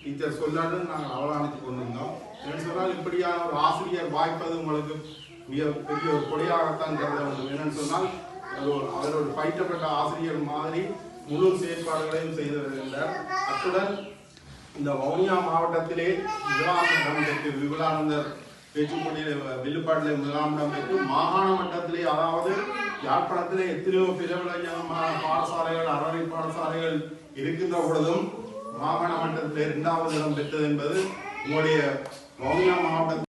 Teacher சொல்லாது நாங்கள் அவதானித்துக் கொண்டிருந்தோம். சொன்னால் இப்படியான ஒரு ஆசிரியர் வாய்ப்பது உங்களுக்கு மிக பெரிய ஒரு கொடையாகத்தான் கருத வேண்டும். என்னென்னு சொன்னால் அவர் ஒரு பயிற்றப்பட்ட ஆசிரியர் மாதிரி முழு செயற்பாடுகளையும் செய்து வருகின்றார். அத்துடன் இந்த வவுனியா மாவட்டத்திலே முதலாம் இடம் பெற்று விபுலானந்தர் பேச்சுப்பொழியில் வில்லுப்பாட்டிலே முதலாம் இடம் பெற்று மாகாண மட்டத்திலே, அதாவது யாழ்ப்பாணத்திலே எத்தனையோ பிரபலமான பாடசாலைகள் அறவை பாடசாலைகள் இருக்கின்ற பொழுதும் மாகாண மட்டத்தில் 2வது இடம் பெற்றது என்பது உங்களுடைய வவுனியா மாவட்டத்தில்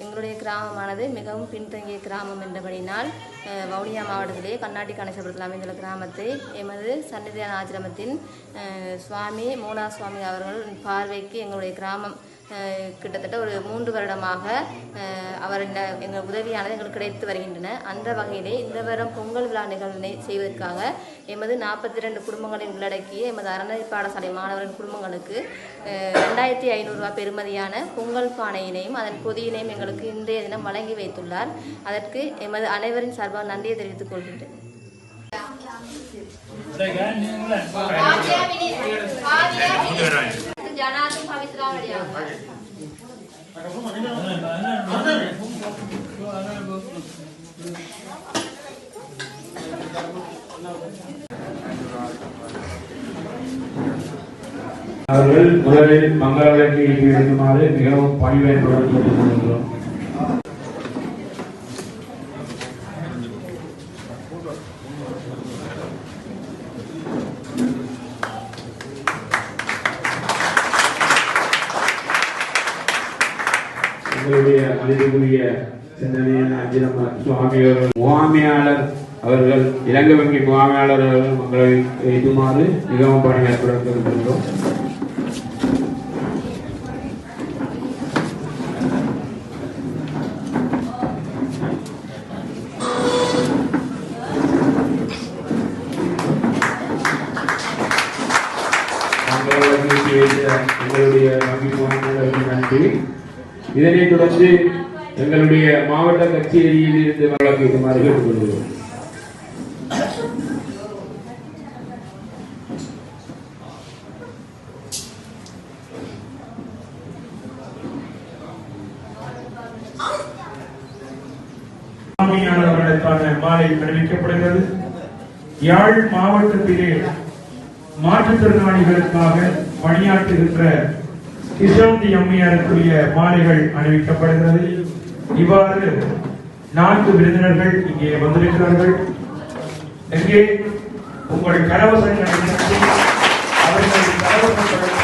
எங்களுடைய கிராமமானது மிகவும் பின்தங்கிய கிராமம் என்றபடினால் வவுனியா மாவட்டத்திலே கண்ணாடி கணேசபுரத்தில் அமைந்துள்ள கிராமத்தை எமது சன்னிதான ஆசிரமத்தின் சுவாமி மூலா சுவாமி அவர்கள் பார்வைக்கு எங்களுடைய கிராமம் கிட்டத்தட்ட ஒரு 3 வருடமாக அவர் எங்கள் உதவியானது எங்களுக்கு கிடைத்து வருகின்றன. அந்த வகையிலே இந்த வருடம் பொங்கல் விழா நிகழ்வினை செய்வதற்காக எமது 42 குடும்பங்களை உள்ளடக்கிய எமது அறநிலை பாடசாலை மாணவர்கள் குடும்பங்களுக்கு 2500 ரூபாய் பெறுமதியான பொங்கல் பானையினையும் அதன் பொதியினையும் எங்களுக்கு இன்றைய தினம் வழங்கி வைத்துள்ளார். அதற்கு எமது அனைவரின் சார்பாக நன்றியை தெரிவித்துக் கொள்கின்றேன். அவர்கள் முதலில் மங்கள விளக்கை ஏற்றி வைக்குமாறு மிகவும் பணிவுடன் தொடர்பு. எங்களுடைய மதிப்புக்குரிய சிந்தனையான சுவாமி அவர்கள் முகாமையாளர் அவர்கள் இலங்கை வங்கி முகாமையாளர் அவர்கள் மங்களை எய்துமாறு மிகவும் பணியாற்றுடன் இருக்கின்றோம். எங்களுடைய வங்கி முகாமையாளர்கள் நன்றி. இதனைத் தொடர்ந்து எங்களுடைய மாவட்ட கச்சேரியில் இருந்து வழங்குமாறு கேட்டுக்கொள்கிறோம். அவர்களுக்கான மாலை அறிவிக்கப்படுகிறது. யாழ் மாவட்டத்திலே மாற்றுத்திறனாளிகளுக்காக பணியாற்றுகின்ற கிஷோந்தி அம்மையாருக்குரிய மாலைகள் அணிவிக்கப்படுகிறது. இவ்வாறு 4 விருந்தினர்கள் இங்கே வந்திருக்கிறார்கள். எங்கே உங்கள் கரவசங்களை அவர்கள் கரவசம்